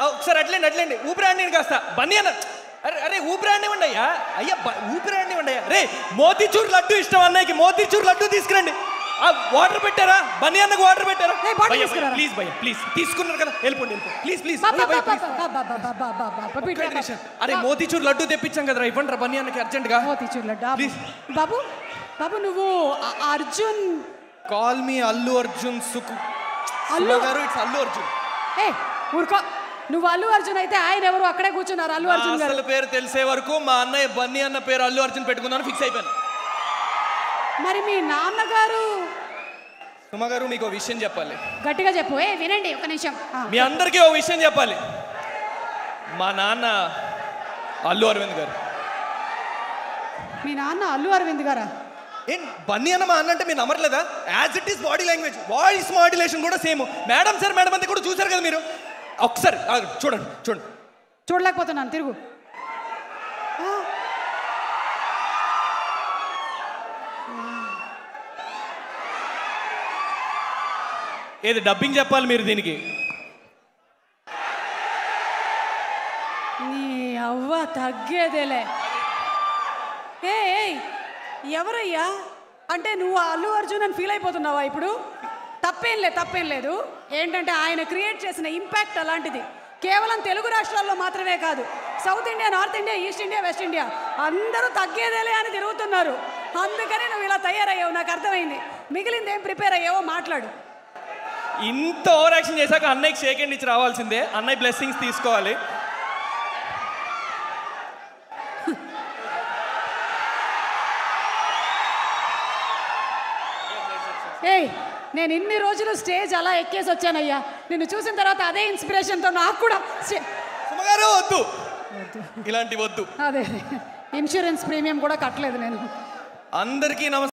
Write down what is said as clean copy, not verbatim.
ఒకసారి అట్లేండి ఊపిరాండి కాస్త బన్నీ అన్న. అరే ఊపిరాండివ్వండి అయ్యా. ఊపిరాండివ్వండి అయ్యా. రే మోతీచూర్ లడ్డు ఇష్టం అన్నయ్యకి, మోతీచూర్ లడ్డు తీసుకురండి. వాటర్ పెట్టారా? బన్నీ అన్నకు వాటర్ పెట్టారా? ప్లీజ్ భయ్య ప్లీజ్, తీసుకున్నారు కదా, వెళ్ళిపోండి ప్లీజ్. అరే మోతీచూర్ లడ్డు తెప్పించాం కదరా, ఇవ్వండి రా బన్నీ అన్నకి అర్జెంట్ గా. మోతీచూర్ లడ్డు. బాబు నువ్వు అర్జున్. Call me Allu Arjun. అల్లు గారు, ఇట్స్ అల్లు అర్జున్. ఊరుకో, నువ్వు అల్లు అర్జున్ అయితే ఆయన ఎవరు అక్కడే కూర్చున్నారు. అల్లు అర్జున్ గారు అసలు పేరు తెలిసే వరకు మా అన్నయ్య బన్నీ అన్న పేరు అల్లు అర్జున్ పెట్టుకుందాను ఫిక్స్ అయిపోయాను. మరి మీ నాన్నగారు? సుమ గారు మీకు ఒక విషయం చెప్పాలి. గట్టిగా చెప్పు. వినండి ఒక నిమిషం. మీ అందరికీ ఒక విషయం చెప్పాలి. మా నాన్న అల్లు అరవింద్ గారు. మీ నాన్న అల్లు అరవింద్ గారా? ఏం బన్నీ అన్న మా అన్న అంటే మీరు నమ్మట్లేదా? As it is body language, voice modulation కూడా సేమ్. మేడం సార్ మేడం అంతా కూడా చూసారు కదా మీరు. ఒకసారి చూడండి. చూడలేకపోతున్నాను, తిరుగు. ఏది డబ్బింగ్ చెప్పాలి మీరు దీనికి. నీ అవ్వ తగ్గేదేలే. ఎవరయ్యా? అంటే నువ్వు అల్లు అర్జున్ అని ఫీల్ అయిపోతున్నావా ఇప్పుడు? తప్పేం లేదు. ఏంటంటే ఆయన క్రియేట్ చేసిన ఇంపాక్ట్ అలాంటిది. కేవలం తెలుగు రాష్ట్రాల్లో మాత్రమే కాదు, south India, north India, east India, west India అందరూ తగ్గేదేలే అని తిరుగుతున్నారు. అందుకని నువ్వు ఇలా తయారయ్యావు, నాకు అర్థమైంది. మిగిలింది ఏం ప్రిపేర్ అయ్యావో మాట్లాడు. ఇంత ఓవర్ యాక్షన్ చేశాక అన్నయ్యకి షేక్ హ్యాండ్ ఇచ్చి రావాల్సిందే. అన్నయ్య బ్లెస్సింగ్స్ తీసుకోవాలి. నేను ఇన్ని రోజులు స్టేజ్ అలా ఎక్కేసి వచ్చానయ్యా. నిన్ను చూసిన తర్వాత అదే ఇన్స్పిరేషన్తో నాకు కూడా సుమగారు వద్దు, ఇలాంటి వద్దు. అదే ఇన్సూరెన్స్ ప్రీమియం కూడా కట్టలేదు నేను. అందరికీ నమస్కారం.